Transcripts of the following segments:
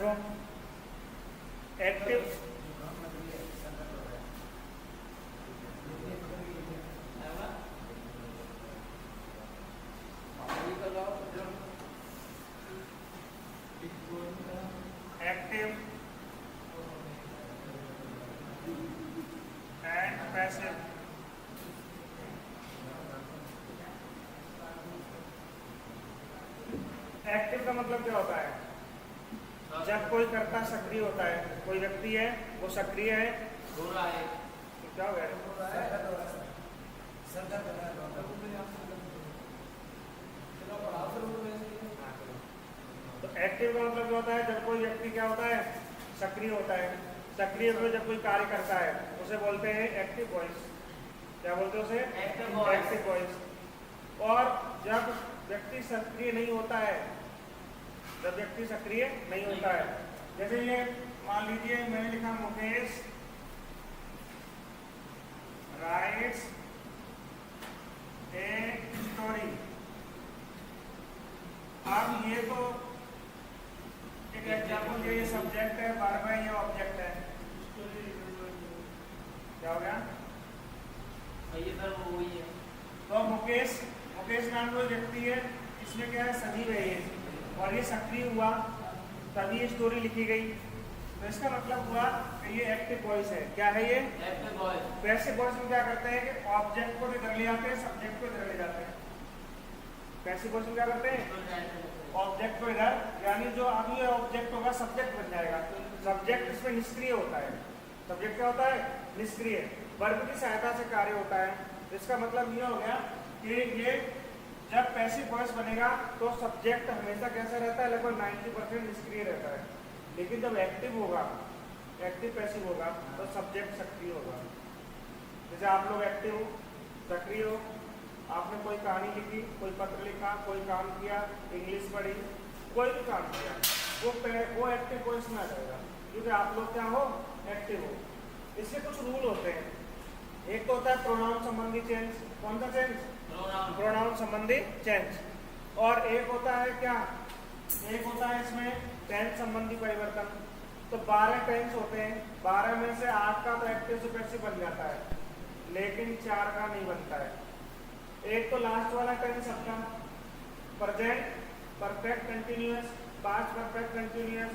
देखो active active and passive. Active का मतलब क्या होता है? जब कोई कर्ता सक्रिय होता है, कोई व्यक्ति है वो सक्रिय है, तो क्या हो गया? तो एक्टिव का मतलब क्या होता है? जब कोई व्यक्ति क्या होता है? सक्रिय होता है। सक्रिय होकर जब कोई कार्य करता है उसे बोलते हैं एक्टिव वॉइस। क्या बोलते हैं उसे? Active voice. और जब व्यक्ति सक्रिय नहीं होता है, जब व्यक्ति सक्रिय नहीं होता है, जैसे ये मान लीजिए मैंने लिखा मुकेश राइट्स ए स्टोरी। अब ये तो एक एग्जाम्पल, ये सब्जेक्ट है, वर्ब है, ये ऑब्जेक्ट है। क्या हो गया? ये सर वो वही है। तो मुकेश नाम कोई व्यक्ति है, इसमें क्या है? सजीव है ये, और ये सक्रिय हुआ तभी ये स्टोरी लिखी गई। तो इसका मतलब हुआ कि ये एक्टिव वॉइस है। क्या है ये? Active voice. पैसिव वॉइस में क्या करते हैं कि ऑब्जेक्ट को इधर ले जाते हैं, सब्जेक्ट को इधर ले जाते हैं। पैसिव वॉइस में क्या करते हैं? ऑब्जेक्ट को इधर, यानी जो अब ये ऑब्जेक्ट होगा सब्जेक्ट बन जाएगा। सब्जेक्ट इसमें निष्क्रिय होता है। सब्जेक्ट क्या होता है? निष्क्रिय। वर्ब की सहायता से कार्य होता है। इसका मतलब ये हो गया कि ये जब पैसिव वॉइस बनेगा तो सब्जेक्ट हमेशा कैसा रहता है? लगभग 90% निष्क्रिय रहता है। लेकिन जब एक्टिव होगा, एक्टिव पैसिव होगा, तो सब्जेक्ट सक्रिय होगा। जैसे आप लोग एक्टिव हो, सक्रिय हो, आपने कोई कहानी लिखी, कोई पत्र लिखा, कोई काम किया, इंग्लिश पढ़ी, कोई भी काम किया, वो एक्टिव वॉइस में आ जाएगा, क्योंकि आप लोग क्या हो? एक्टिव हो। इससे कुछ रूल होते हैं। एक तो होता है प्रोनाउन संबंधी चेंज। कौन सा चेंज? प्रोनाउन संबंधी चेंज। और एक होता है क्या? एक होता है इसमें टेंस संबंधी परिवर्तन। तो 12 टेंस होते हैं, 12 में से 8 का तो एक्टिव से पैसिव बन जाता है, लेकिन 4 का नहीं बनता है। एक तो लास्ट वाला टेंस आपका present perfect continuous, past perfect continuous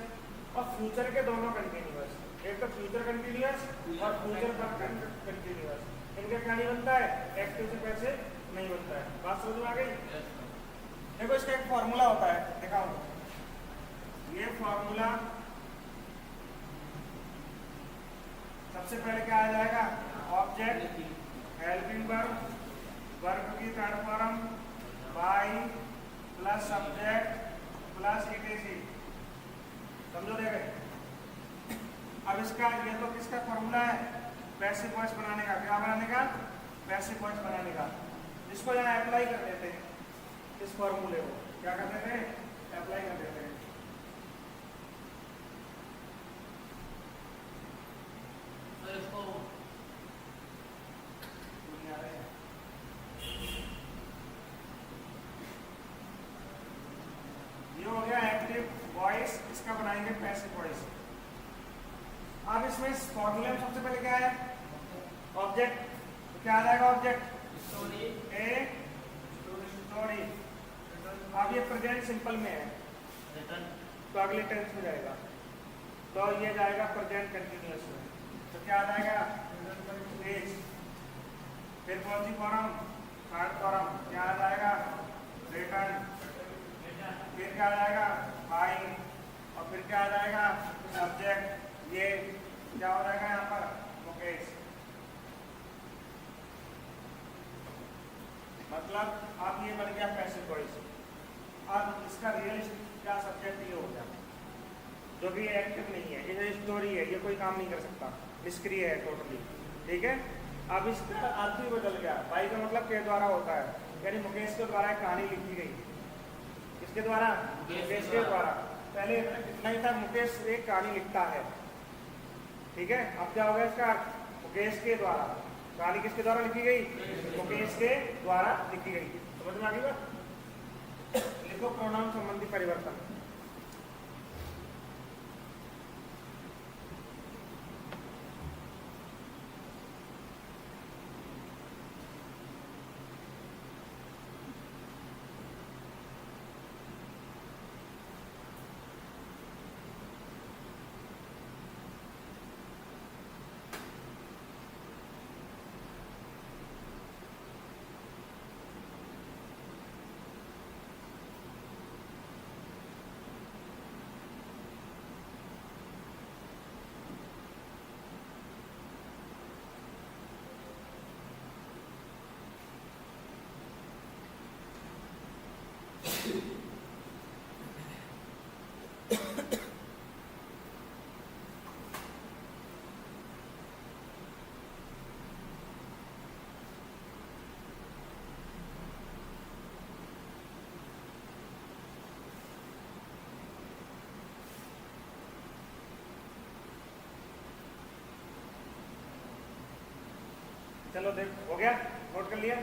और फ्यूचर के दोनों कंटिन्यूअस। एक तो फ्यूचर कंटिन्यूअस और फ्यूचर परफेक्ट कंटिन्यूअस। इनका क्या नहीं बनता है? एक्टिव से पैसिव नहीं बनता है। बात समझ में आ गई? देखो इसका एक फॉर्मूला होता है, दिखाओ। ये फॉर्मूला सबसे पहले क्या आ जाएगा? ऑब्जेक्ट हेल्पिंग वर्ब, वर्ब की third form by plus subject plus etc.. समझो देखे? अब इसका ये तो किसका फॉर्मूला है? पैसिव वॉइस बनाने का। क्या बनाने का? पैसिव वॉइस बनाने का। इसको यहाँ अप्लाई कर देते हैं, इस फॉर्मूले को क्या कर देते हैं? अप्लाई कर देते हैं। तो इसको ये हो गया एक्टिव वॉइस, इसका बनाएंगे पैसिव वॉइस। अब इसमें फॉर्मूले में सबसे पहले क्या है? ऑब्जेक्ट। तो क्या आ जाएगा? ऑब्जेक्ट स्टोरी ए स्टोरी। अब ये प्रेजेंट सिंपल में है, रिटर्न तो अगले टेंस में जाएगा, तो ये जाएगा प्रेजेंट कंटिन्यूअस में। तो क्या आ जाएगा? पेज। फिर कौन सी फॉर्म? Third form. क्या आ जाएगा? रिटर्न। फिर क्या आ जाएगा? बाई। और फिर क्या आ जाएगा? सब्जेक्ट। ये क्या हो जाएगा यहाँ पर? मुकेश। मतलब अब ये बन गया पैसिव वॉइस। अब इसका रियल क्या सब्जेक्ट ये हो गया, जो भी एक्टिव नहीं है, ये जो स्टोरी है ये कोई काम नहीं कर सकता, निष्क्रिय है टोटली। ठीक है? अब इसका अर्थ ही बदल गया। बाई का मतलब के द्वारा होता है, यानी मुकेश के द्वारा एक कहानी लिखी गई। किसके द्वारा? मुकेश के द्वारा। पहले नहीं था, मुकेश एक कहानी लिखता है। ठीक है? अब क्या हो गया इसका? मुकेश के द्वारा। कहानी किसके द्वारा लिखी गई? मुकेश के द्वारा लिखी गई। समझ में आ गई बात? लिखो प्रोनाउन संबंधी परिवर्तन। चलो देख, हो गया, नोट कर लिया।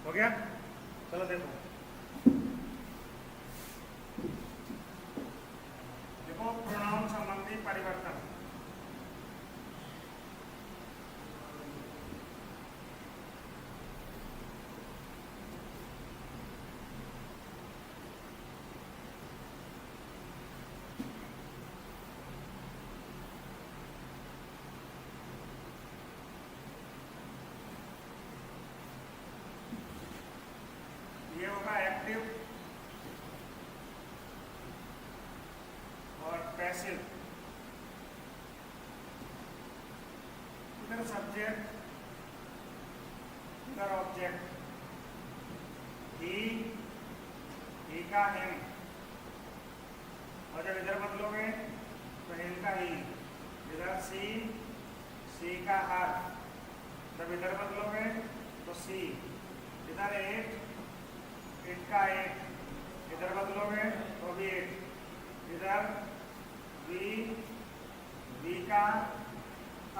हो गया, चलो देखो, देखो प्रोनाउन संबंधी परिवर्तन। ये होगा एक्टिव और पैसिव। इधर सब्जेक्ट, इधर ऑब्जेक्ट। ही का हिम, और जब इधर बदलोगे तो हिम का ही। इधर सी का हर, जब इधर बदलोगे तो सी। इधर एक का एक, इधर बदलोगे तो भी एक। इधर वी का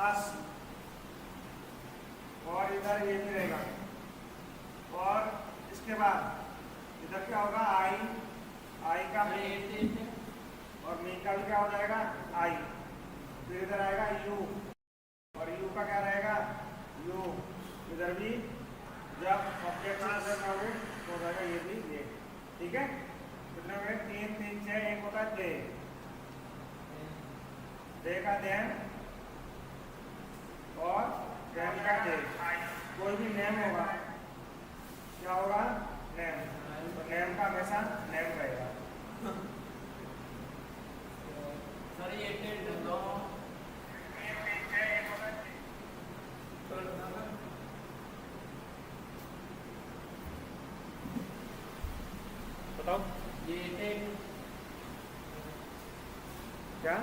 अस, और इधर ये भी रहेगा। और इसके बाद इधर क्या होगा, आई का मी, और मी का भी क्या हो जाएगा, आई। फिर इधर आएगा यू, और यू का क्या रहेगा, यू। इधर भी जब ऑब्जेक्ट इधर आओगे तो हो जाएगा ये भी ये। ठीक है, कितने हो गए, 3 3 6। एक होता है दे का देन, और देन का दे। कोई भी नेम होगा, क्या होगा, नेम। तो नेम का हमेशा नेम रहेगा। सर ये टेट दो बताओ ये टेट क्या,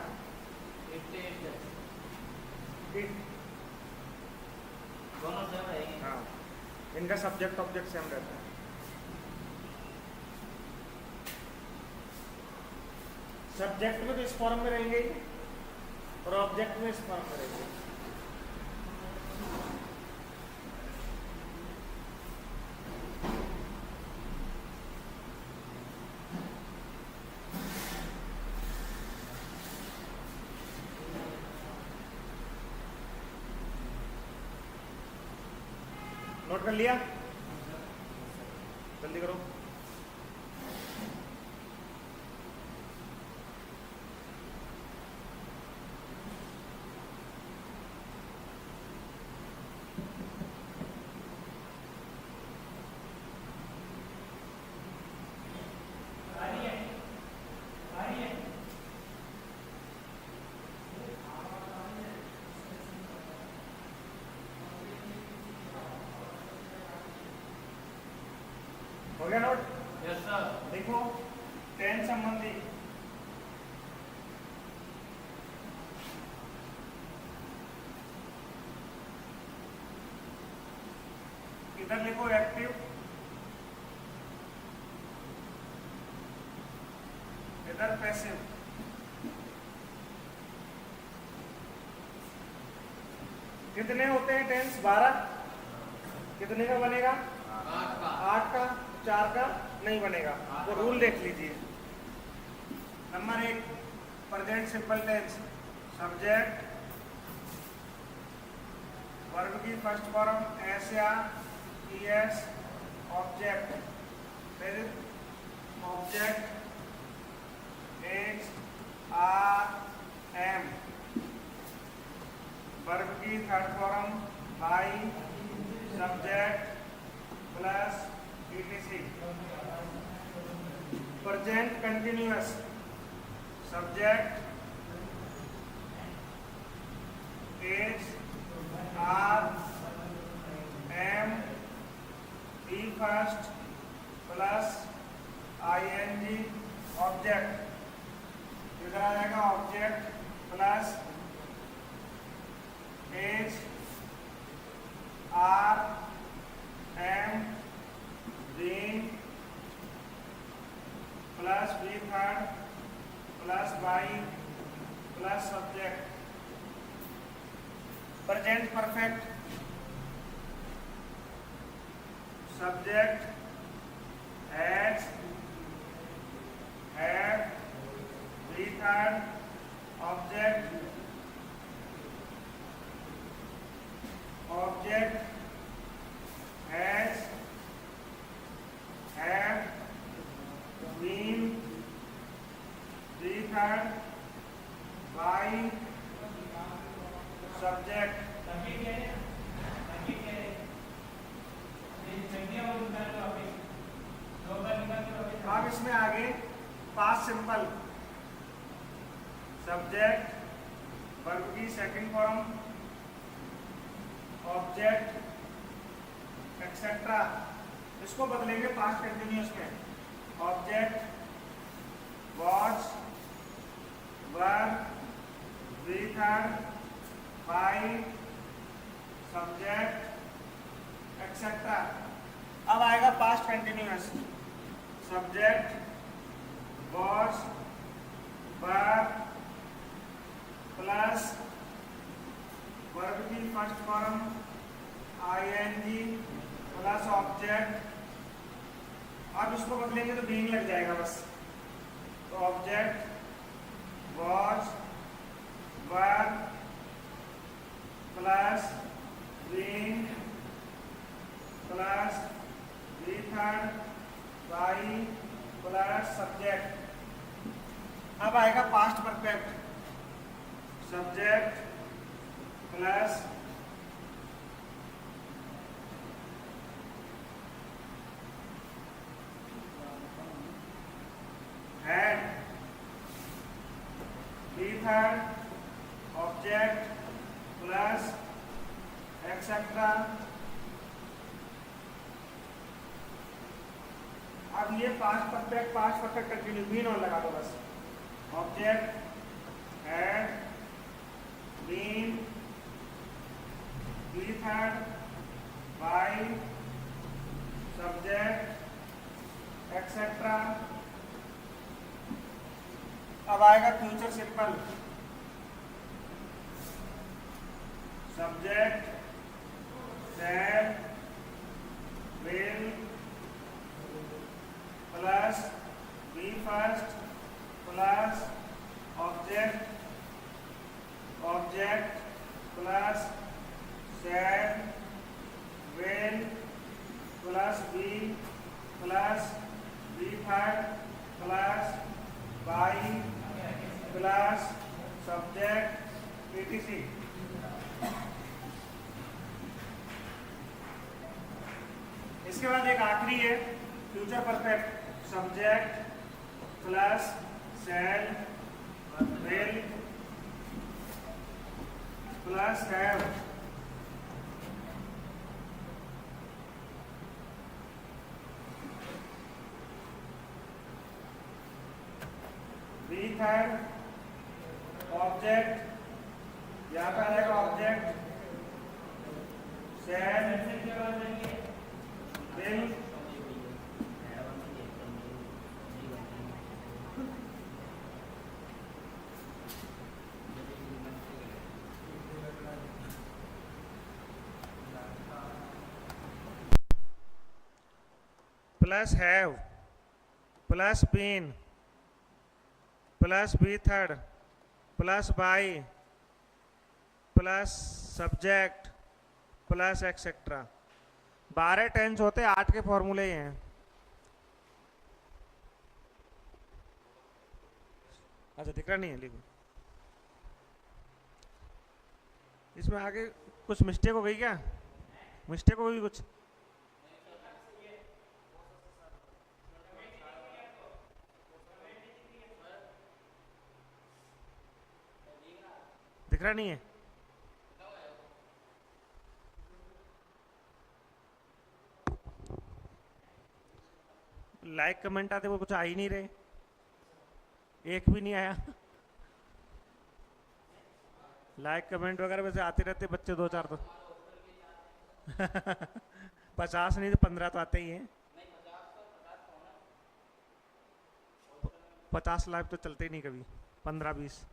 टेट दोनों सेम रहेंगे। हाँ, इनका सब्जेक्ट ऑब्जेक्ट सेम रहता है। सब्जेक्ट में तो इस फॉर्म में रहेंगे ही, और ऑब्जेक्ट में इस फॉर्म में रहेंगे। नोट कर लिया, जल्दी करो। हो गया नोट? Yes sir. देखो टेंस संबंधी इधर लिखो एक्टिव, इधर पैसिव। कितने होते हैं टेंस, 12। कितने का बनेगा, 8 का। 4 का नहीं बनेगा, तो रूल देख लीजिए। Number 1, present simple tense. Subject verb की फर्स्ट फॉर्म एस या ईएस, ऑब्जेक्ट, फिर object H R M. Verb की third form by, subject plus etc। Present continuous, subject H R M V first plus I N G object इधर आ जाएगा object plus H R M V plus V third plus by plus subject present perfect subject has have V third object object has have been V third by subject अब इसमें आगे past simple subject verb की second form object etcetera इसको बदलेंगे past continuous में object was were V third by subject etcetera. अब आएगा past continuous subject was were plus verb की first form ING plus object. अब इसको बदलेंगे तो बीइंग लग जाएगा बस, तो object was were plus being plus V third by plus subject. अब आएगा past perfect subject plus had V third object plus etcetera. अब ये पास्ट परफेक्ट कंटिन्यू बीन और लगा दो बस object had been V third by subject etcetera. अब आएगा future simple subject shall will plus V first plus object object plus shall will plus V third plus by plus subject etc। इसके बाद एक आखिरी है future perfect subject plus shall will plus have V third object यहाँ पे आ जाएगा object shall will plus have plus been plus V third plus by plus subject plus etcetera. 12 tense होते हैं, 8 के फॉर्मूले ही हैं। अच्छा दिख रहा नहीं है, लिखो। इसमें आगे कुछ मिस्टेक हो गई क्या? मिस्टेक हो गई कुछ? दिख रहा नहीं है? लाइक कमेंट आते वो कुछ आ ही नहीं रहे, एक भी नहीं आया। लाइक कमेंट वगैरह वैसे आते रहते बच्चे दो चार तो। 50 नहीं तो 15 तो आते ही हैं। 50 लाइव तो चलते ही नहीं कभी, 15-20।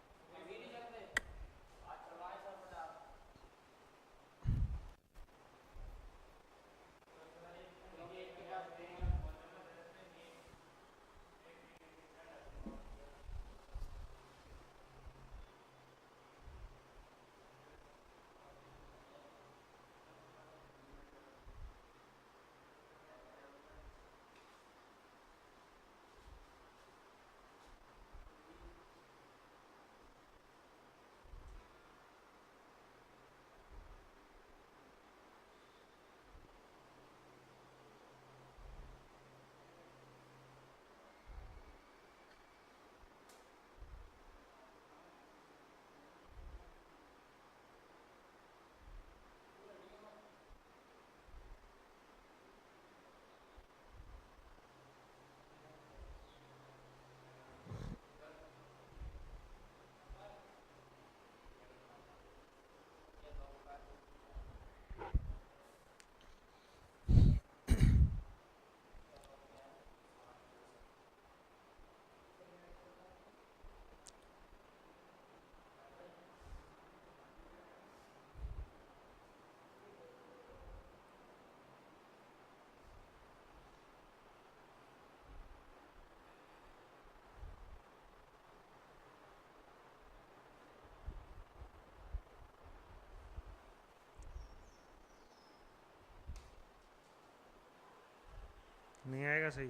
नहीं आएगा सही,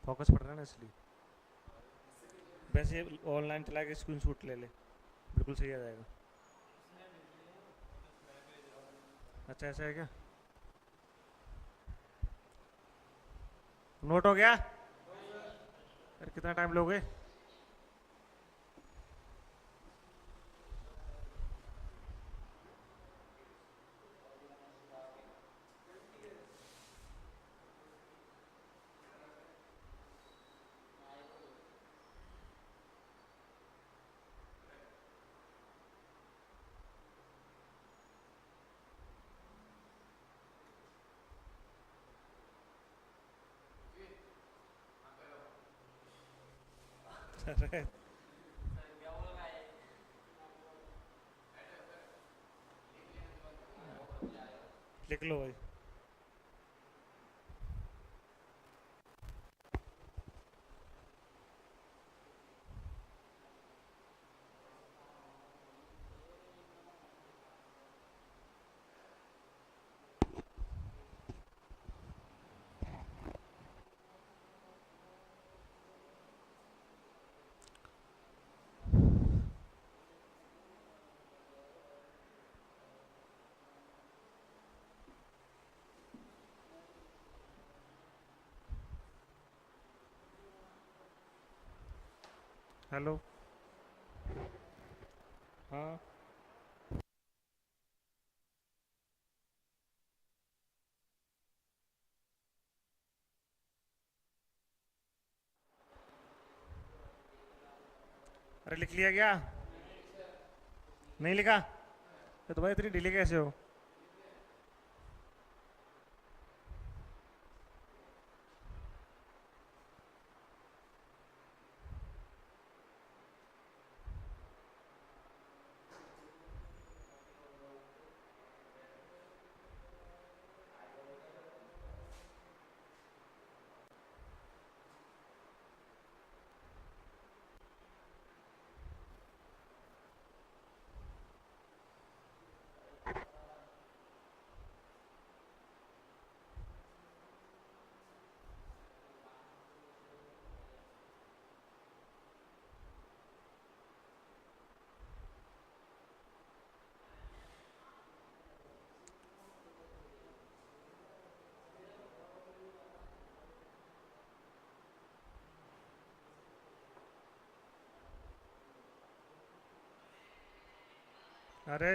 फोकस पड़ रहा है ना इसलिए। वैसे ऑनलाइन चला के स्क्रीन शॉट ले ले, बिल्कुल सही आ जाएगा। अच्छा ऐसा है क्या? नोट हो गया? अरे कितना टाइम लोगे? अरे लिख लो भाई। हेलो। हाँ अरे लिख लिया क्या? नहीं लिखा? तो भाई इतनी डिले कैसे हो? अरे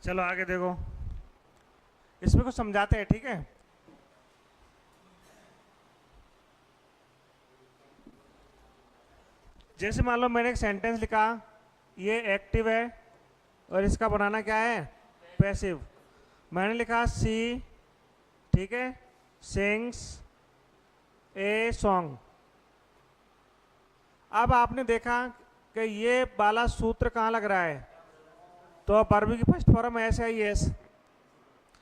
चलो आगे देखो, इसमें कुछ समझाते हैं, ठीक है। जैसे मान लो मैंने एक सेंटेंस लिखा, ये एक्टिव है और इसका बनाना क्या है, पैसिव। मैंने लिखा सी, ठीक है, सिंग्स ए सॉन्ग। अब आपने देखा कि ये वाला सूत्र कहाँ लग रहा है, तो वर्ब की first form S I S,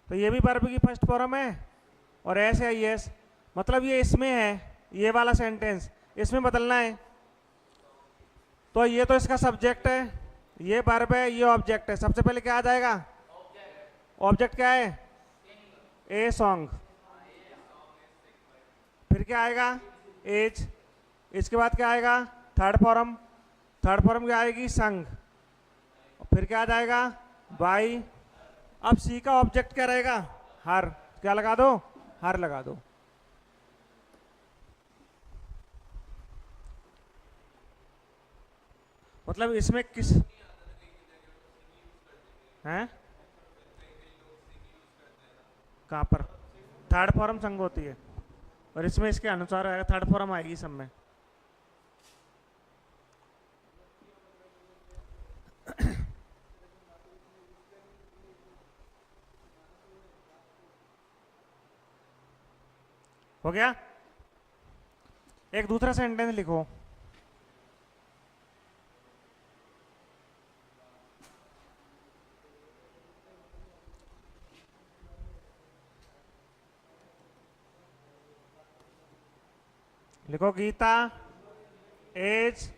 तो ये भी वर्ब की फर्स्ट फॉर्म है और एस आई एस, मतलब ये इसमें है, ये वाला सेंटेंस इसमें बदलना है। तो ये तो इसका सब्जेक्ट है, ये वर्ब है, ये ऑब्जेक्ट है। सबसे पहले क्या आ जाएगा, ऑब्जेक्ट क्या है, ए सॉन्ग। फिर क्या आएगा, एज। इसके बाद क्या आएगा, थर्ड फॉर्म। थर्ड फॉर्म क्या आएगी, संग। फिर क्या आ जाएगा, बाई। अब सी का ऑब्जेक्ट क्या रहेगा, हर। क्या लगा दो, हर लगा दो। मतलब इसमें किस हैं, कहाँ पर थर्ड फॉर्म संग होती है, और इसमें इसके अनुसार आएगा, थर्ड फॉर्म आएगी सब में। हो गया। एक दूसरा सेंटेंस लिखो, लिखो Geeta is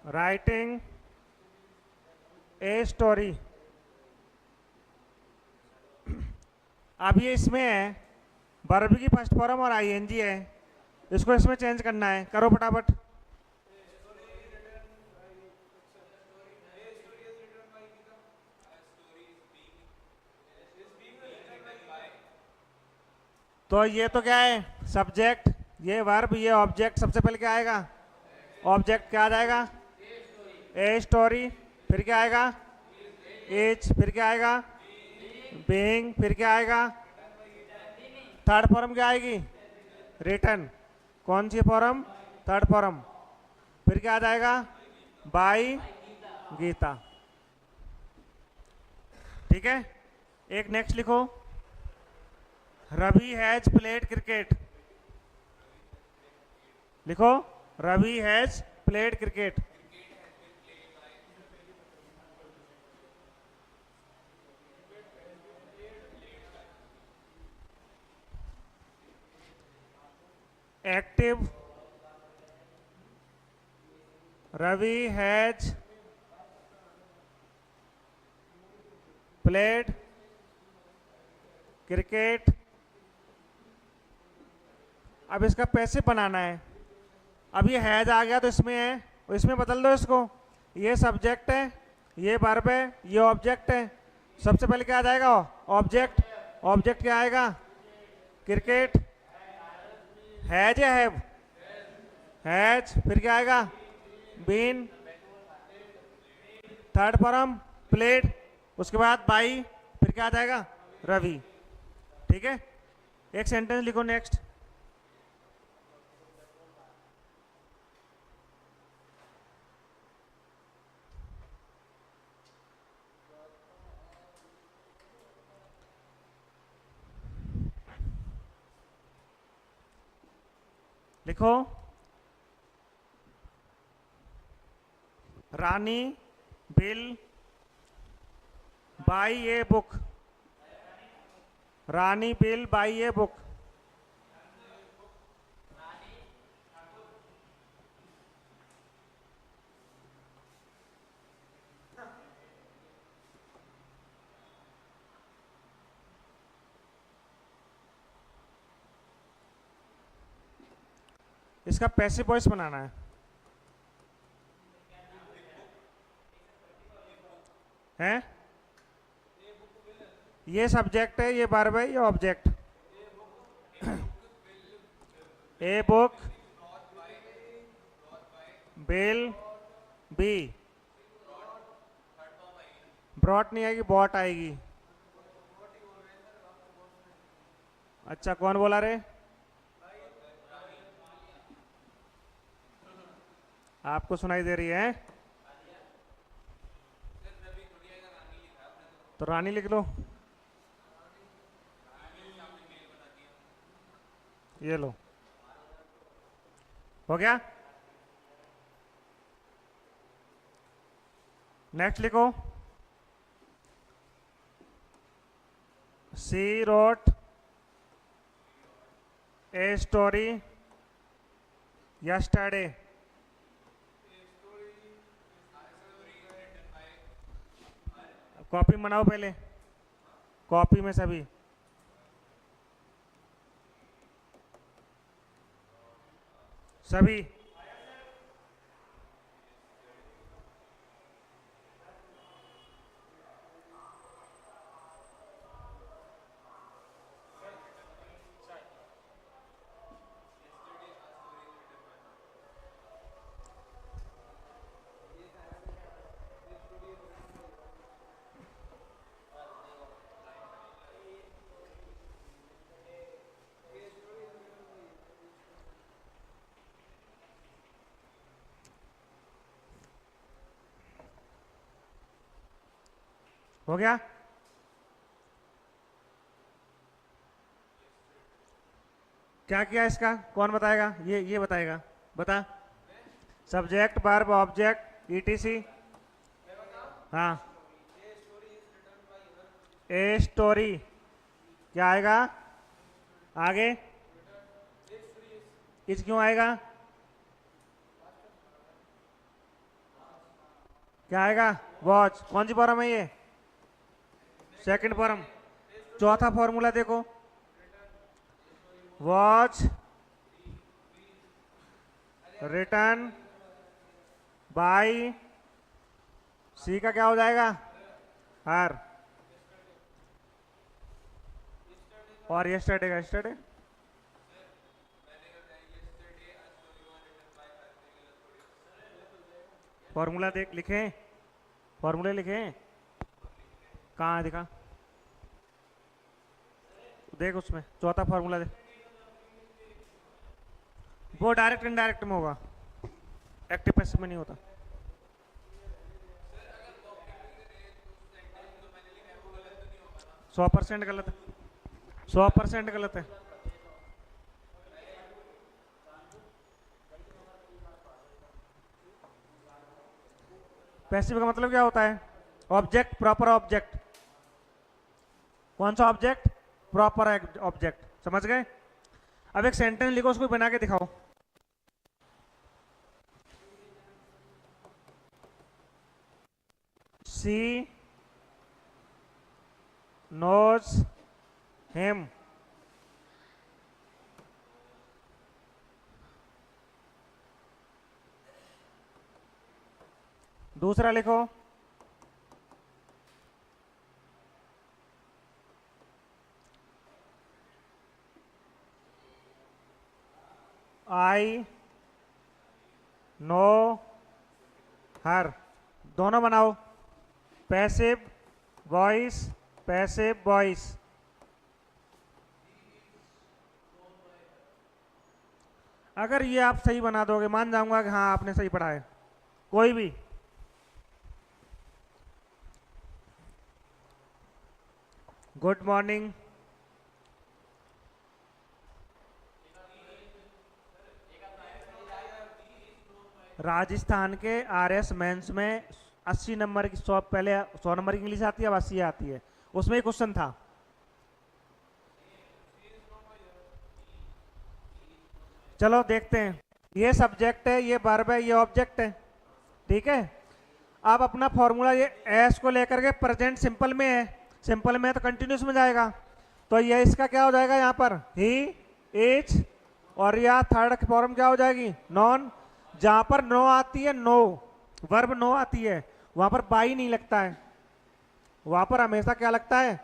writing a story. अब ये इसमें है, वर्ब की फर्स्ट फॉर्म और आईएनजी है, इसको इसमें चेंज करना है, करो फटाफट। तो ये तो क्या है, सब्जेक्ट, ये वर्ब, ये ऑब्जेक्ट। सबसे पहले क्या आएगा, ऑब्जेक्ट क्या आ जाएगा, ए स्टोरी। फिर क्या आएगा, एज। फिर क्या आएगा, बीइंग। फिर क्या आएगा, थर्ड फॉर्म क्या आएगी, रिटन। कौन सी फॉर्म, थर्ड फॉर्म। फिर क्या आ जाएगा, बाई गीता। ठीक है। एक नेक्स्ट लिखो, रवि हैज प्लेड क्रिकेट। लिखो, Ravi has played cricket. Active, Ravi has played cricket. अब इसका पैसे बनाना है। अब ये हैज आ गया तो इसमें है, और इसमें बदल दो इसको। ये सब्जेक्ट है, ये वर्ब है, ये ऑब्जेक्ट है। सबसे पहले क्या आ जाएगा, ऑब्जेक्ट। ऑब्जेक्ट क्या आएगा, क्रिकेट। हैज या हैव, हैज। फिर क्या आएगा, बीन। थर्ड फॉर्म प्लेड, उसके बाद बाई। फिर क्या आ जाएगा, रवि। ठीक है। एक सेंटेंस लिखो नेक्स्ट। लिखो, Rani will buy a book. Rani will buy a book. इसका पैसिव वॉइस बनाना है? ये सब्जेक्ट है, ये वर्ब है, ये object. A book will be. Brought नहीं आएगी, बॉट आएगी। अच्छा, कौन बोला रे? आपको सुनाई दे रही है? तो रानी लिख लो। ये लो, हो गया। नेक्स्ट लिखो, she wrote a story yesterday. Copy बनाओ पहले, कॉपी में सभी। सभी हो गया। क्या किया इसका, कौन बताएगा? ये बताएगा, बता। Subject, verb, object, etc. हाँ, ए स्टोरी क्या आएगा आगे? इस क्यों आएगा? क्या आएगा? वॉच। कौन सी फॉर्म है ये? Second form. चौथा फॉर्मूला देखो, वॉच रिटर्न बाय, सी का क्या हो जाएगा? हर। और यस्टरडे का यस्टरडे। फॉर्मूला देख, लिखे फॉर्मूले लिखे, कहाँ है दिखा, देख उसमें चौथा फॉर्मूला देख। वो डायरेक्ट इनडायरेक्ट में होगा, एक्टिव पैसिव में नहीं होता। सौ % गलत है, 100% गलत है। पैसिव का मतलब क्या होता है? Object, proper object. कौन सा ऑब्जेक्ट? Proper object. समझ गए? अब एक सेंटेंस लिखो, उसको बना के दिखाओ। सी नोज हिम। दूसरा लिखो, आई नो हर। दोनों बनाओ, पैसिव वॉइस, पैसिव वॉइस। अगर ये आप सही बना दोगे, मान जाऊंगा कि हाँ आपने सही पढ़ा है। कोई भी गुड मॉर्निंग। राजस्थान के आरएस मेंस में 80 नंबर की, 100 पहले 100 नंबर की इंग्लिश आती है, अब 80 आती है। उसमें एक क्वेश्चन था। चलो देखते हैं, ये सब्जेक्ट है, ये वर्ब है, ये ऑब्जेक्ट है, ठीक है। अब अपना फॉर्मूला ये एस को लेकर के प्रेजेंट सिंपल में है, सिंपल में है तो कंटिन्यूस में जाएगा। तो ये इसका क्या हो जाएगा यहाँ पर? ही, इज, और या थर्ड फॉर्म क्या हो जाएगी? नॉन। जहां पर नो आती है, नो वर्ब नो आती है, वहां पर बाई नहीं लगता है, वहां पर हमेशा क्या लगता है?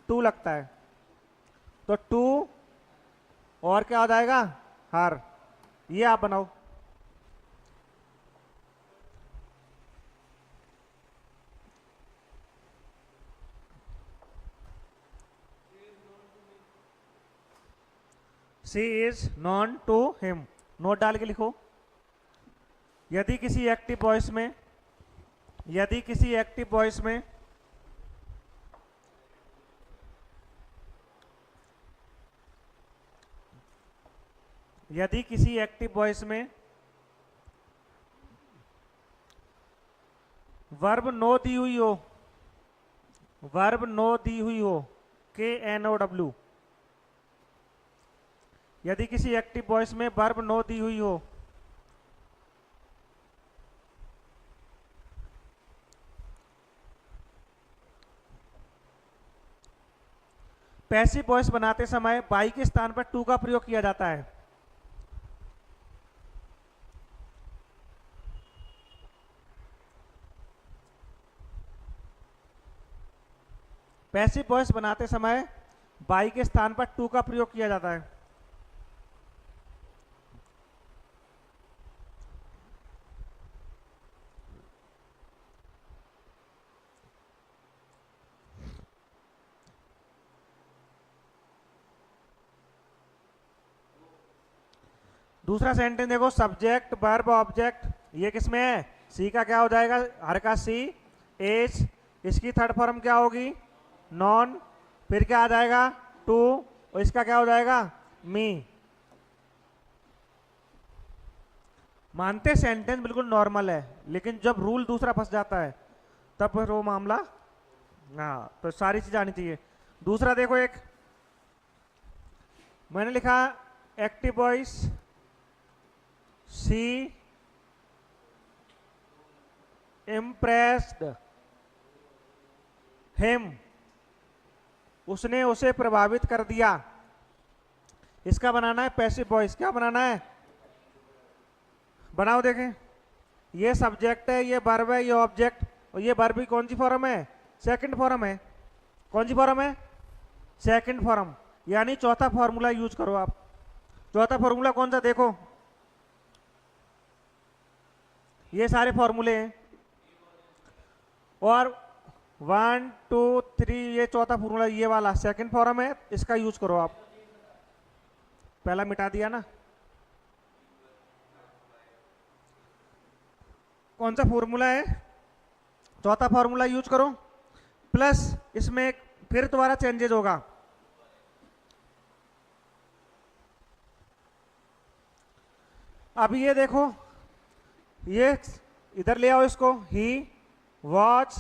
टू लगता है। तो टू और क्या हो जाएगा? हर। ये आप बनाओ। She is known to him. Not डाल के लिखो। यदि किसी एक्टिव वॉइस में यदि किसी एक्टिव वॉइस में यदि किसी एक्टिव वॉइस में वर्ब नो दी हुई हो, वर्ब नो दी हुई हो, KNOW, यदि किसी एक्टिव वॉइस में वर्ब नो दी हुई हो पैसिव वॉइस बनाते समय बाई के स्थान पर टू का प्रयोग किया जाता है। पैसिव वॉइस बनाते समय बाई के स्थान पर टू का प्रयोग किया जाता है। दूसरा सेंटेंस देखो, सब्जेक्ट वर्ब ऑब्जेक्ट, ये किसमें है? सी का क्या हो जाएगा? हर का सी। एज, इसकी थर्ड फॉर्म क्या होगी? नॉन। फिर क्या आ जाएगा? टू। और इसका क्या हो जाएगा? मी। मानते सेंटेंस बिल्कुल नॉर्मल है, लेकिन जब रूल दूसरा फंस जाता है तब फिर वो मामला, हाँ, तो सारी चीज आनी चाहिए। दूसरा देखो, एक मैंने लिखा active voice, she impressed him, उसने उसे प्रभावित कर दिया। इसका बनाना है पैसिव वॉइस। क्या बनाना है? बनाओ देखें। ये सब्जेक्ट है, ये वर्ब है, ये ऑब्जेक्ट, और ये वर्ब भी कौन सी फॉर्म है? सेकंड फॉर्म है। कौन सी फॉर्म है? Second form. यानी चौथा फॉर्मूला यूज करो आप। चौथा फॉर्मूला कौन सा? देखो, ये सारे फॉर्मूले हैं, और 1 2 3, ये चौथा फॉर्मूला, ये वाला सेकंड फॉर्म है, इसका यूज करो आप। पहला मिटा दिया ना। कौन सा फॉर्मूला है? चौथा फॉर्मूला यूज करो, प्लस इसमें फिर दोबारा चेंजेस होगा। अब ये देखो, ये इधर ले आओ इसको, ही वॉच,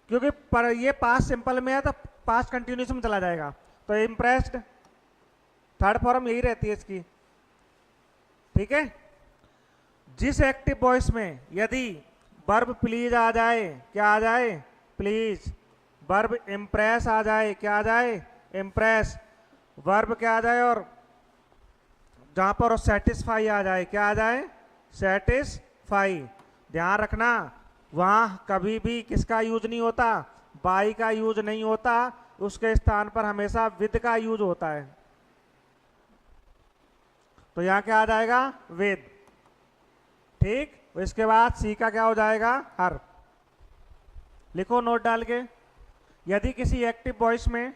क्योंकि पर ये पास्ट सिंपल में है तो पास्ट कंटिन्यूस में चला जाएगा। तो इम्प्रेस्ड, थर्ड फॉर्म यही रहती है इसकी, ठीक है। जिस एक्टिव वॉइस में यदि वर्ब प्लीज आ जाए, क्या आ जाए? प्लीज। वर्ब इम्प्रेस आ जाए, क्या आ जाए? इम्प्रेस। वर्ब क्या आ जाए? और जहां पर सेटिस्फाई आ जाए, क्या आ जाए? सेटिस्फाई। ध्यान रखना, वहां कभी भी किसका यूज नहीं होता? बाई का यूज नहीं होता, उसके स्थान पर हमेशा विद का यूज होता है। तो यहां क्या आ जाएगा? विद। ठीक। इसके बाद सी का क्या हो जाएगा? हर। लिखो नोट डाल के। यदि किसी एक्टिव वॉइस में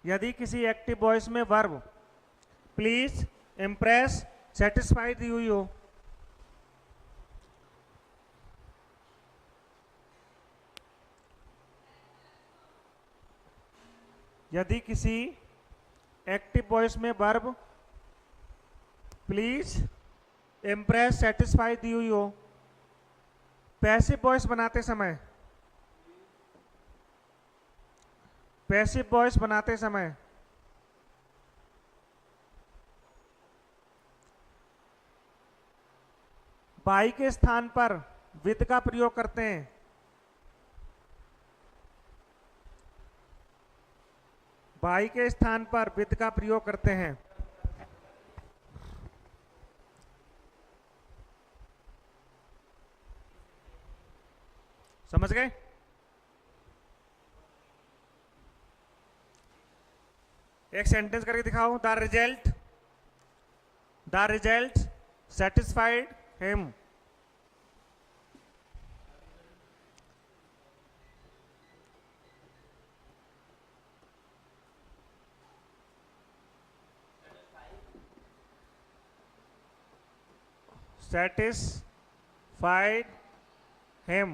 यदि किसी एक्टिव वॉइस में वर्ब प्लीज, इम्प्रेस, सेटिस्फाई दी हुई हो, यदि किसी एक्टिव वॉइस में वर्ब प्लीज, इम्प्रेस, सेटिस्फाई दी हुई हो, पैसिव वॉइस बनाते समय बाई के स्थान पर विद का प्रयोग करते हैं। बाई के स्थान पर विद का प्रयोग करते हैं। समझ गए? एक सेंटेंस करके दिखाओ। The result satisfied him. satisfied him।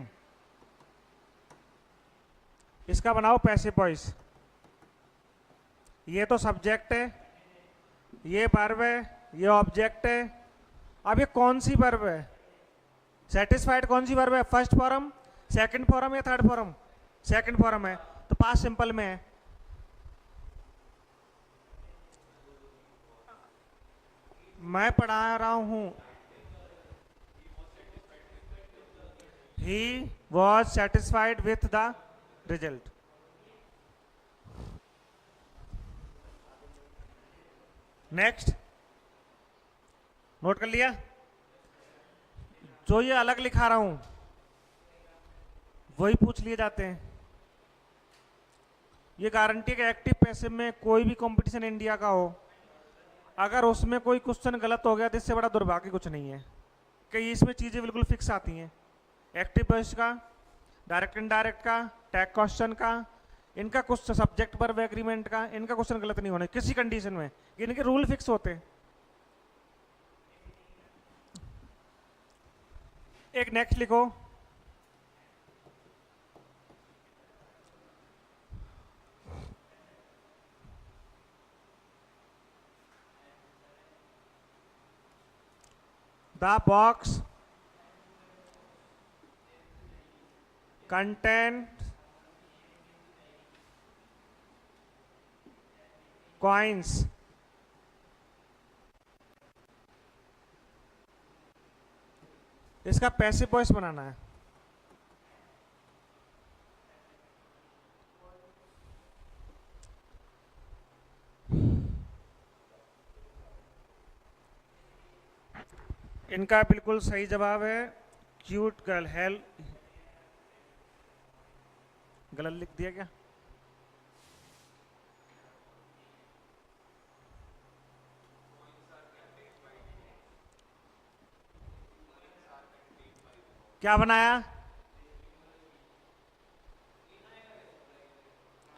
इसका बनाओ पैसिव वॉइस। ये तो सब्जेक्ट है, ये वर्ब है, ये ऑब्जेक्ट है। अब ये कौन सी वर्ब है? सेटिस्फाइड कौन सी वर्ब है? फर्स्ट फॉर्म, सेकंड फॉर्म या थर्ड फॉर्म? सेकंड फॉर्म है, तो पास्ट सिंपल में है। मैं पढ़ा रहा हूं, he was satisfied with the result। Next, note कर लिया? जो ये अलग लिखा रहा हूं वही पूछ लिए जाते हैं। ये गारंटी है कि एक्टिव पैसिव में कोई भी कंपटीशन इंडिया का हो, अगर उसमें कोई क्वेश्चन गलत हो गया तो इससे बड़ा दुर्भाग्य कुछ नहीं है कि इसमें चीज़ें बिल्कुल फिक्स आती हैं। एक्टिव पैसिव का, डायरेक्ट इनडायरेक्ट का, टैग क्वेश्चन का, इनका कुछ सब्जेक्ट पर एग्रीमेंट का, इनका क्वेश्चन गलत नहीं होने किसी कंडीशन में, इनके रूल फिक्स होते हैं। एक नेक्स्ट लिखो, the box contains coins। इसका पैसिव वॉइस बनाना है। इनका बिल्कुल सही जवाब है क्यूट गर्ल। हेल गलत लिख दिया क्या? क्या बनाया?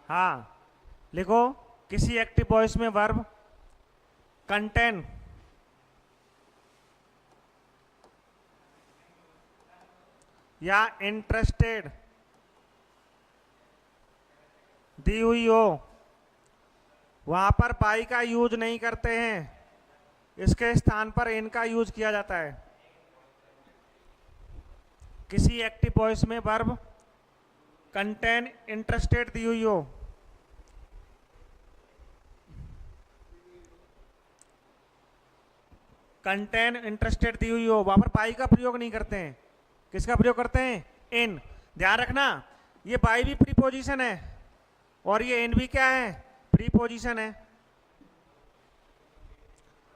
हाँ लिखो, किसी एक्टिव वॉइस में वर्ब कंटेन या इंटरेस्टेड दी हुई हो, वहां पर बाई का यूज नहीं करते हैं, इसके स्थान पर इन का यूज किया जाता है। किसी एक्टिव वॉइस में वर्ब कंटेन इंटरेस्टेड दी हुई हो, कंटेन इंटरेस्टेड दी हुई हो, वहां पर बाई का प्रयोग नहीं करते हैं। किसका प्रयोग करते हैं? इन। ध्यान रखना, ये बाई भी प्रीपोजिशन है और ये इन भी क्या है? प्रीपोजिशन है।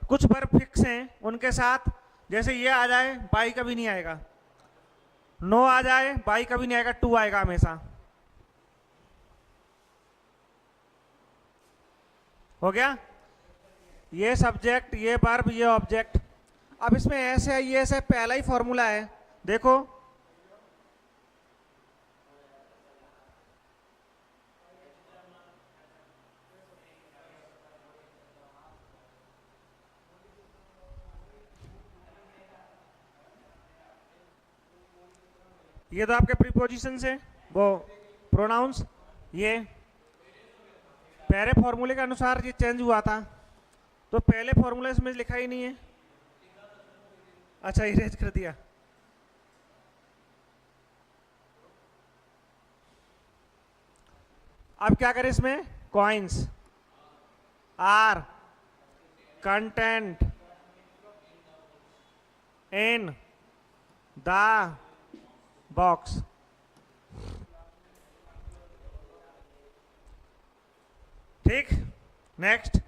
कुछ वर्ब फिक्स हैं, उनके साथ जैसे ये आ जाए बाई कभी नहीं आएगा, नो आ जाए बाई कभी नहीं आएगा, टू आएगा हमेशा। हो गया? ये सब्जेक्ट, ये वर्ब, ये ऑब्जेक्ट। अब इसमें ऐसे है, ये ऐसे पहला ही फॉर्मूला है, देखो ये तो आपके प्रीपोजिशन से वो प्रोनाउंस, ये पहले फॉर्मूले के अनुसार ये चेंज हुआ था, तो पहले फॉर्मूला इसमें लिखा ही नहीं है। अच्छा इरेज कर दिया। अब क्या करें इसमें? Coins are content in the box. ठीक, नेक्स्ट।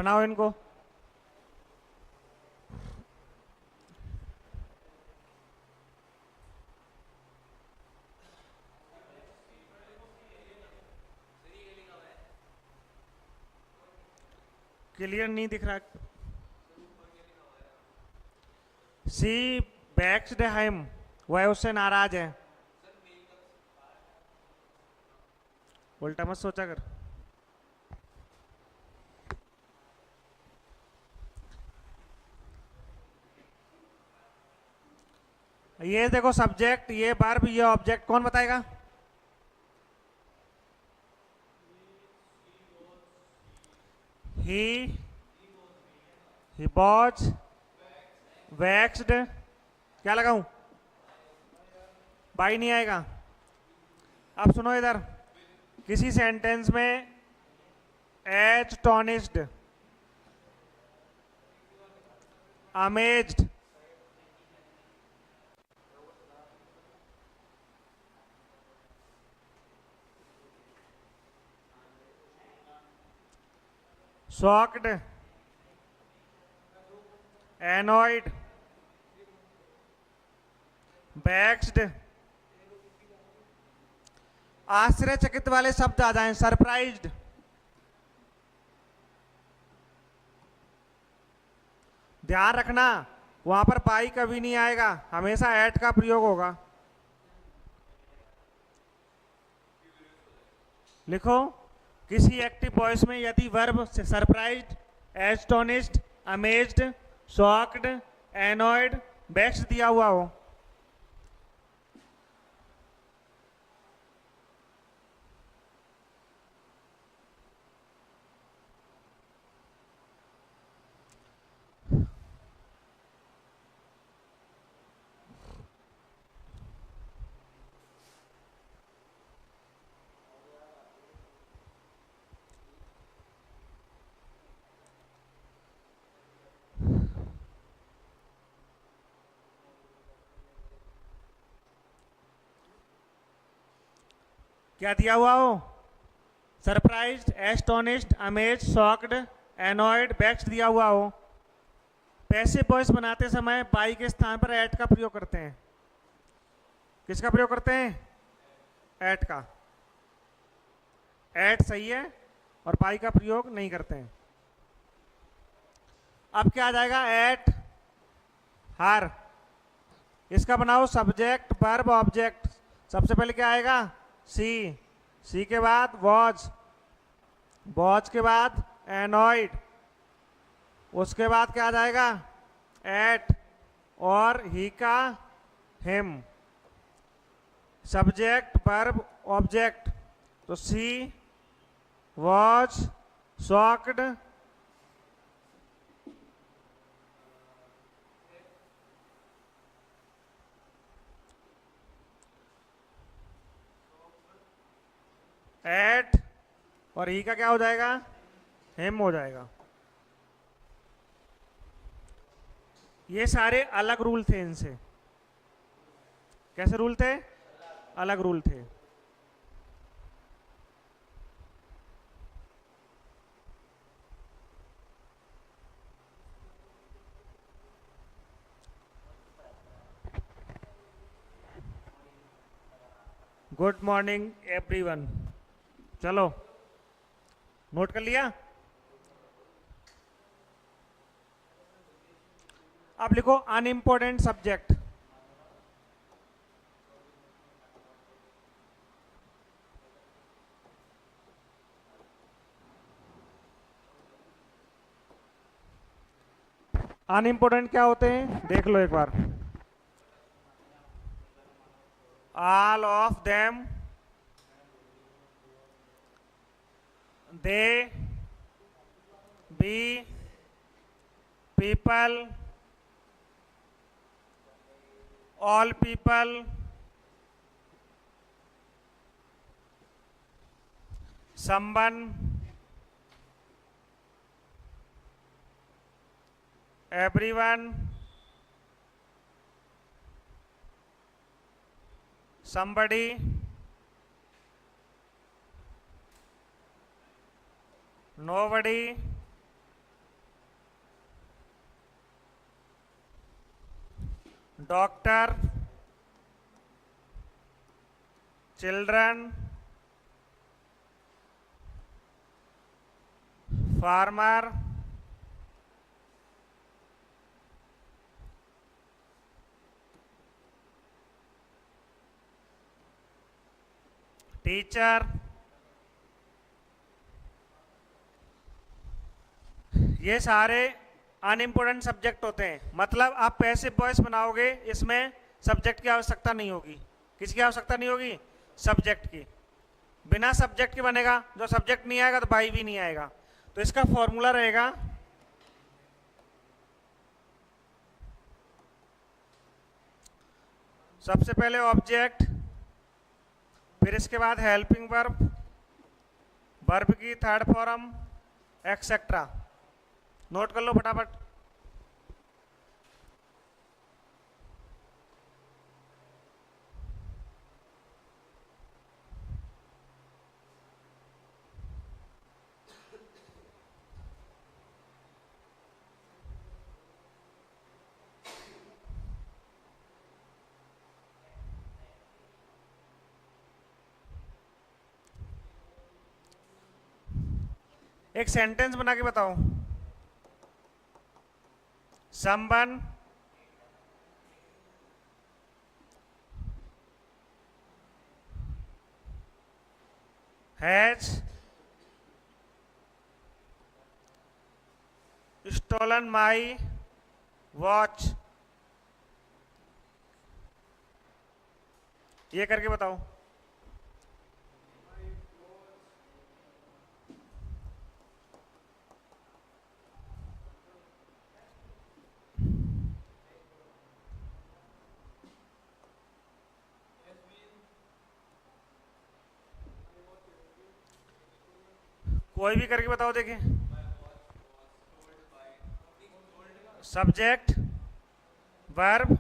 बनाओ इनको। क्लियर नहीं दिख रहा। सी बैक्स्ड हिम, वह उससे नाराज है। उल्टा मत सोचा कर। ये देखो सब्जेक्ट, ये वर्ब, ये ऑब्जेक्ट, कौन बताएगा? ही वॉज वैक्स्ड, क्या लगाऊं? बाई नहीं आएगा। अब सुनो इधर, किसी सेंटेंस में एस्टोनिश्ड, अमेज्ड, शॉक्ड, एनॉयड, बैक्स्ड, आश्चर्यचकित वाले शब्द आ जाएं, सरप्राइज्ड, ध्यान रखना वहां पर बाई कभी नहीं आएगा, हमेशा एट का प्रयोग होगा। लिखो, किसी एक्टिव वॉइस में यदि verb surprised, astonished, amazed, shocked, annoyed, vexed दिया हुआ हो, क्या दिया हुआ हो? Surprised, astonished, amazed, shocked, annoyed, vexed दिया हुआ हो। पैसिव वॉइस बनाते समय बाई के स्थान पर एट का प्रयोग करते हैं। किसका प्रयोग करते हैं? एट का। एट सही है और बाई का प्रयोग नहीं करते हैं। अब क्या आ जाएगा? At her. इसका बनाओ सब्जेक्ट, वर्ब, ऑब्जेक्ट। सबसे पहले क्या आएगा? सी, सी के बाद वॉज, वॉज के बाद एनॉयड, उसके बाद क्या आ जाएगा? एट, और ही का हिम। सब्जेक्ट, वर्ब, ऑब्जेक्ट, तो सी वॉज शॉक्ड, एट, और ही का क्या हो जाएगा? हिम हो जाएगा। ये सारे अलग रूल थे इनसे। कैसे रूल थे? अलग रूल थे। Good morning everyone. चलो, नोट कर लिया? अब लिखो अनइम्पोर्टेंट सब्जेक्ट। अनइम्पोर्टेंट क्या होते हैं देख लो एक बार। All of them, they, we, people, all people, someone, everyone, somebody, nobody, doctor, children, farmer, teacher, ये सारे अनइम्पोर्टेंट सब्जेक्ट होते हैं। मतलब आप पैसिव वॉइस बनाओगे, इसमें सब्जेक्ट की आवश्यकता नहीं होगी। किसकी आवश्यकता नहीं होगी? सब्जेक्ट की। बिना सब्जेक्ट के बनेगा, जो सब्जेक्ट नहीं आएगा तो भाई भी नहीं आएगा। तो इसका फॉर्मूला रहेगा सबसे पहले ऑब्जेक्ट, फिर इसके बाद हेल्पिंग वर्ब, वर्ब की थर्ड फॉर्म, एक्सेट्रा। नोट कर लो फटाफट। एक सेंटेंस बना के बताओ। Someone has stolen my watch. ये करके बताओ। कोई भी करके बताओ देखें। Subject, verb,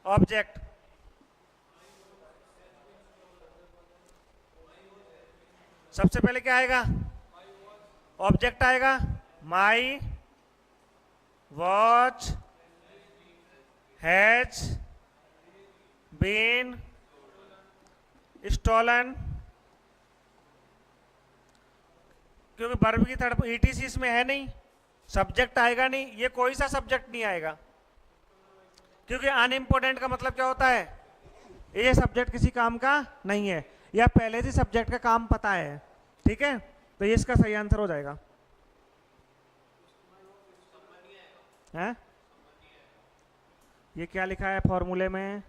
object. सबसे पहले क्या आएगा? ऑब्जेक्ट आएगा। My watch has been stolen, क्योंकि वर्ब की थर्ड ईटीसी इसमें है नहीं, सब्जेक्ट आएगा नहीं। ये कोई सा सब्जेक्ट नहीं आएगा, क्योंकि अनइम्पोर्टेंट का मतलब क्या होता है? ये सब्जेक्ट किसी काम का नहीं है, या पहले से सब्जेक्ट का काम पता है। ठीक है, तो ये इसका सही आंसर हो जाएगा। है? ये क्या लिखा है फॉर्मूले में,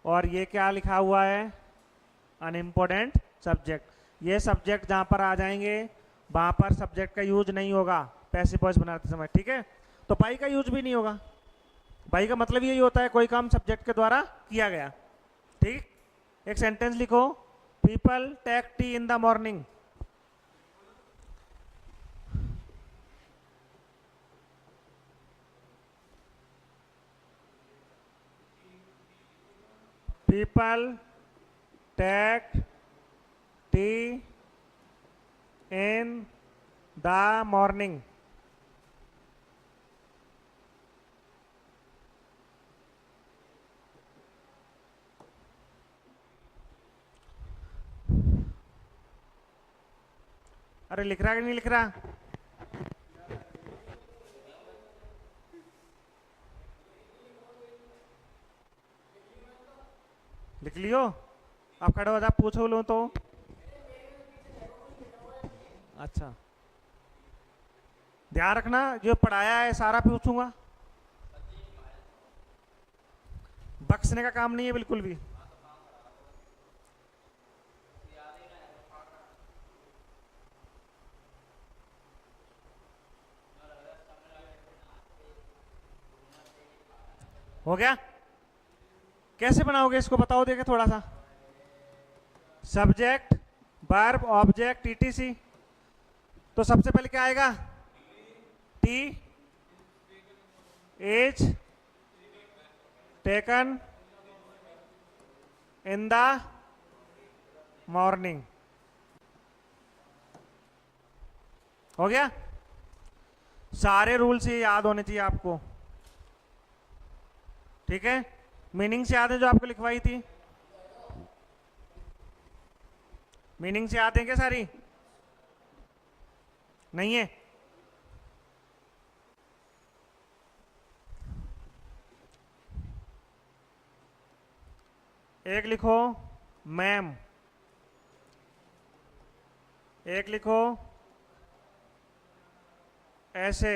और ये क्या लिखा हुआ है? Unimportant subject. ये सब्जेक्ट जहां पर आ जाएंगे वहां पर सब्जेक्ट का यूज नहीं होगा पैसिव वॉइस बनाते समय। ठीक है, तो बाई का यूज भी नहीं होगा। बाई का मतलब यही होता है कोई काम सब्जेक्ट के द्वारा किया गया। ठीक, एक सेंटेंस लिखो। People take tea in the morning. People take tea in the morning. अरे लिख रहा कि नहीं लिख रहा? लिख लियो। आप खड़े हो जाओ, पूछो लो तो। अच्छा, ध्यान रखना जो पढ़ाया है सारा पूछूंगा। बख्शने का काम नहीं है बिल्कुल भी। हो गया? कैसे बनाओगे इसको बताओ देखे थोड़ा सा। Subject, verb, object, ETC. तो सबसे पहले क्या आएगा? Tea is taken in the morning. हो गया? सारे रूल्स ये याद होने चाहिए आपको। ठीक है, मीनिंग से याद है जो आपको लिखवाई थी? मीनिंग से याद है क्या सारी? नहीं है? एक लिखो मैम, एक लिखो ऐसे,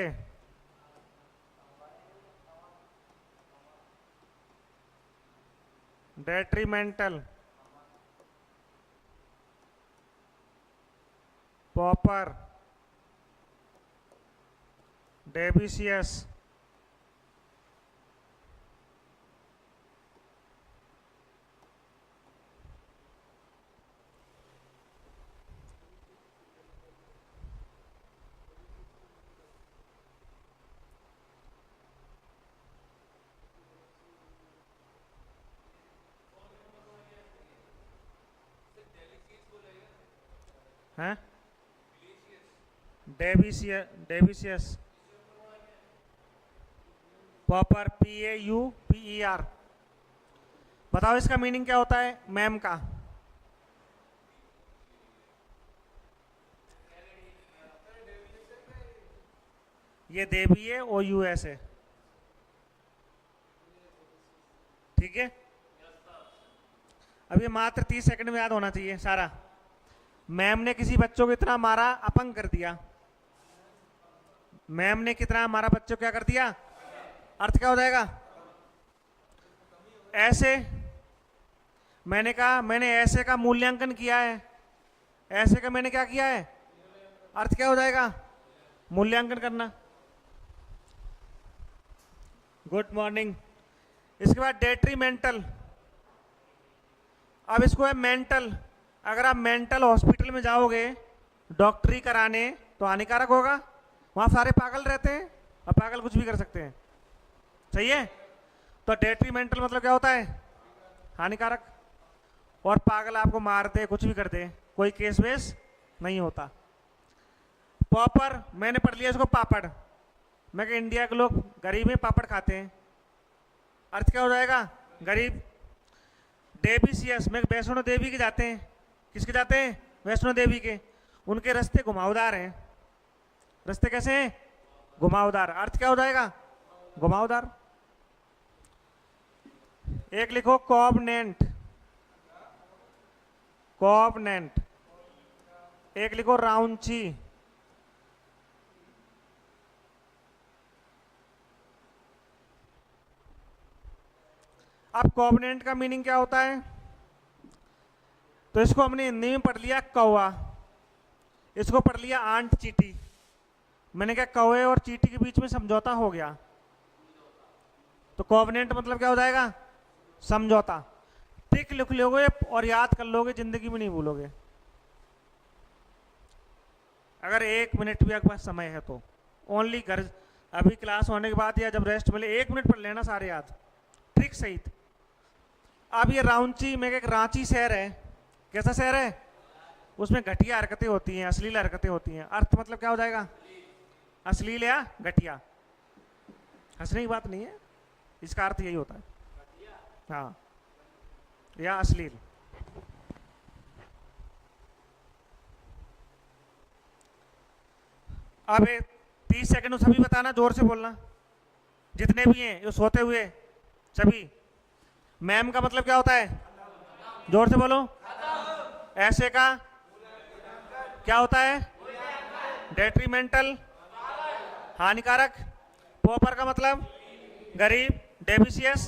डेट्रीमेंटल, पॉपर, डेबिशियस, हैं? डेबिशियस, पॉपर, PAUPER। बताओ इसका मीनिंग क्या होता है मैम का? ये देवी है, OUS है, ठीक है। अब ये मात्र 30 सेकंड में याद होना चाहिए सारा। मैम ने किसी बच्चों को इतना मारा, अपंग कर दिया। मैम ने कितना मारा बच्चों को, क्या कर दिया? अर्थ क्या हो जाएगा? ऐसे, मैंने कहा मैंने ऐसे का मूल्यांकन किया है, ऐसे का मैंने क्या किया है? अर्थ क्या हो जाएगा? मूल्यांकन करना। Good morning. इसके बाद डेट्रीमेंटल। अब इसको है मेंटल। अगर आप मेंटल हॉस्पिटल में जाओगे डॉक्टरी कराने तो हानिकारक होगा, वहां सारे पागल रहते हैं और पागल कुछ भी कर सकते हैं, सही है। तो डेट्रीमेंटल मतलब क्या होता है? हानिकारक। और पागल आपको मार दे, कुछ भी कर दे, कोई केस वेस नहीं होता। पॉपर, मैंने पढ़ लिया इसको पापड़। मैं कहा इंडिया के लोग गरीब हैं, पापड़ खाते हैं, अर्थ क्या हो जाएगा? गरीब। डेबिशियस, मैं वैष्णो देवी के जाते हैं, किसके जाते हैं? वैष्णो देवी के। उनके रास्ते घुमावदार हैं। रास्ते कैसे हैं? घुमावदार। अर्थ क्या हो जाएगा? घुमावदार। एक लिखो कॉवनेंट, कॉवनेंट। एक लिखो राउंची। अब कॉवनेंट का मीनिंग क्या होता है? तो इसको हमने हिंदी में पढ़ लिया कौवा, इसको पढ़ लिया आंट चीटी। मैंने कहा कौवे और चीटी के बीच में समझौता हो गया, तो कॉवनेंट मतलब क्या हो जाएगा? समझौता। टिक लिख लोगे और याद कर लोगे, जिंदगी में नहीं भूलोगे। अगर 1 मिनट भी आपके पास समय है तो ओनली घर, अभी क्लास होने के बाद या जब रेस्ट मिले 1 मिनट पढ़ लेना सारे याद, ट्रिक सहित। अब ये रांची में एक रांची शहर है, कैसा शहर है? उसमें घटिया हरकतें होती हैं, अश्लील हरकतें होती हैं। अर्थ मतलब क्या हो जाएगा? अश्लील या घटिया। हंसने की बात नहीं है, इसका अर्थ यही होता है, हाँ, या अश्लील। अब 30 सेकंड में सभी बताना, जोर से बोलना, जितने भी हैं जो सोते हुए सभी। मैम का मतलब क्या होता है? जोर से बोलो। ऐसे का क्या होता है? डेट्रीमेंटल, हानिकारक। पॉपर का मतलब गरीब। डेबिशियस,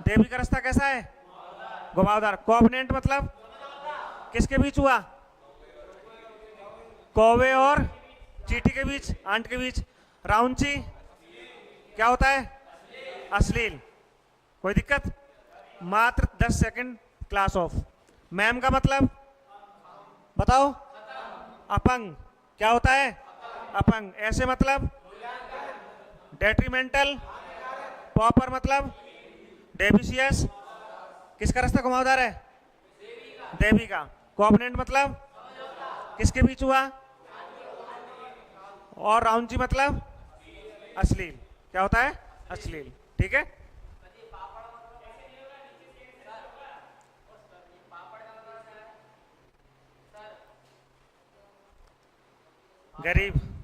देवी का रास्ता कैसा है? घुमावदार। कॉवनेंट मतलब किसके बीच हुआ? कौवे और चीटी के बीच, आंट के बीच। राउंची क्या होता है? अश्लील। कोई दिक्कत? मात्र 10 सेकंड क्लास ऑफ। मैम का मतलब बताओ? अपंग। क्या होता है? अपंग। ऐसे मतलब डेट्रीमेंटल। पॉपर मतलब डेबिशियस, किसका रास्ता घुमावदार है? देवी का। कॉवनेंट मतलब किसके बीच हुआ? और राउंची मतलब अश्लील। क्या होता है? अश्लील। ठीक है। गरीब